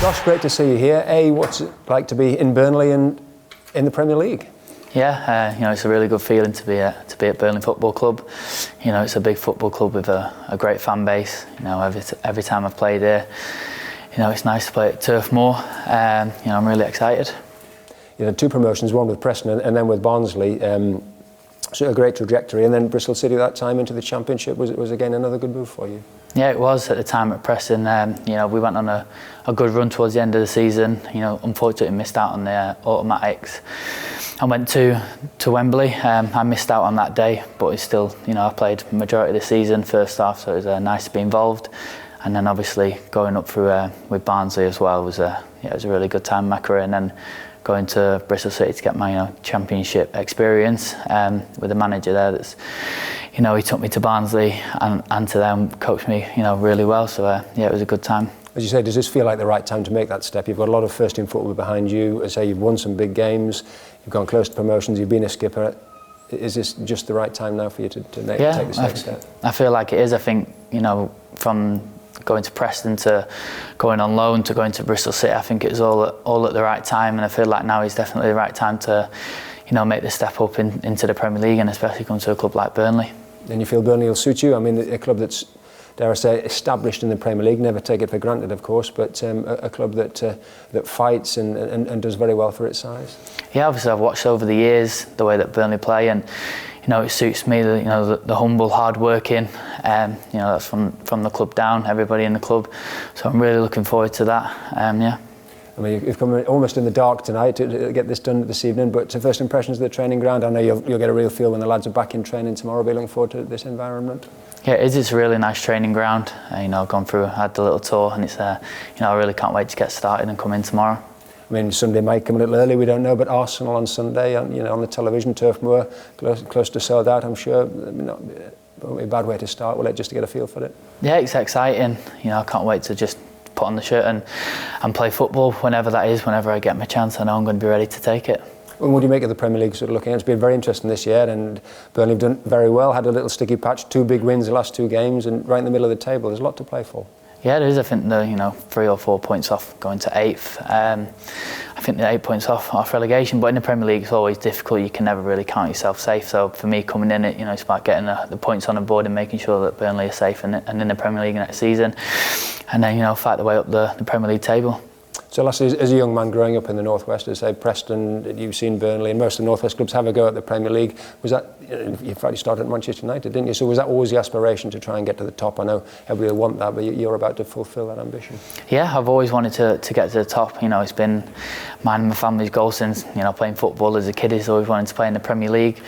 Josh, great to see you here. What's it like to be in Burnley and in the Premier League? Yeah, it's a really good feeling to be at Burnley Football Club. It's a big football club with a great fan base. Every time I've played here, it's nice to play at Turf Moor. I'm really excited. You had 2 promotions, one with Preston and then with Barnsley. So a great trajectory, and then Bristol City that time into the Championship was again another good move for you. Yeah, it was at the time at Preston. We went on a good run towards the end of the season. Unfortunately missed out on the automatics. I went to Wembley. I missed out on that day, but it's still, I played majority of the season, first half, so it was nice to be involved. And then obviously going up through with Barnsley as well was a really good time in my career. And then going to Bristol City to get my Championship experience with a manager there that's, he took me to Barnsley and to them, coached me, really well. So it was a good time. As you say, does this feel like the right time to make that step? You've got a lot of first-team football behind you. As I say, you've won some big games, you've gone close to promotions, you've been a skipper. Is this just the right time now for you to take this next step? I feel like it is. I think, from going to Preston to going on loan to going to Bristol City, I think it was all at the right time, and I feel like now is definitely the right time to, make the step up into the Premier League, and especially come to a club like Burnley. And you feel Burnley will suit you? I mean, a club that's, dare I say, established in the Premier League, never take it for granted, of course, but a club that fights and does very well for its size. Yeah, obviously I've watched over the years the way that Burnley play, and it suits me. The humble, hard-working. That's from the club down, everybody in the club. So I'm really looking forward to that. I mean, you've come almost in the dark tonight to get this done this evening, but first impressions of the training ground, I know you'll get a real feel when the lads are back in training tomorrow. Be looking forward to this environment. Yeah, it is. It's a really nice training ground. I've gone through, had the little tour, and it's I really can't wait to get started and come in tomorrow. I mean, Sunday might come a little early, we don't know, but Arsenal on Sunday, on the television, Turf Moor, close to sold out, I'm sure. It won't be a bad way to start, will it, just to get a feel for it? Yeah, it's exciting. I can't wait to just put on the shirt and play football whenever that is, whenever I get my chance. I know I'm going to be ready to take it. And what do you make of the Premier League sort of looking at? It's been very interesting this year, and Burnley have done very well, had a little sticky patch, 2 big wins the last 2 games, and right in the middle of the table. There's a lot to play for. Yeah, there is. I think 3 or 4 points off going to 8th. I think they're 8 points off relegation, but in the Premier League it's always difficult. You can never really count yourself safe. So for me coming in, it's about getting the points on the board and making sure that Burnley are safe and in the Premier League next season, and then fight the way up the Premier League table. So lastly, as a young man growing up in the Northwest, as I say, Preston, you've seen Burnley, and most of the Northwest clubs have a go at the Premier League. Was that, you finally started at Manchester United, didn't you? So was that always the aspiration to try and get to the top? I know everybody will want that, but you're about to fulfil that ambition. Yeah, I've always wanted to get to the top. It's been mine and my family's goal since, playing football as a kid. Is always wanted to play in the Premier League.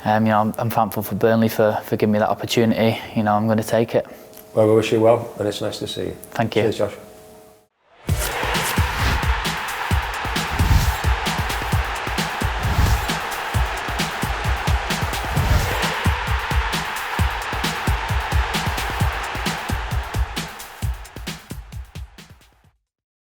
I'm thankful for Burnley for giving me that opportunity. I'm going to take it. Well, we wish you well, and it's nice to see you. Thank you. Cheers, Josh.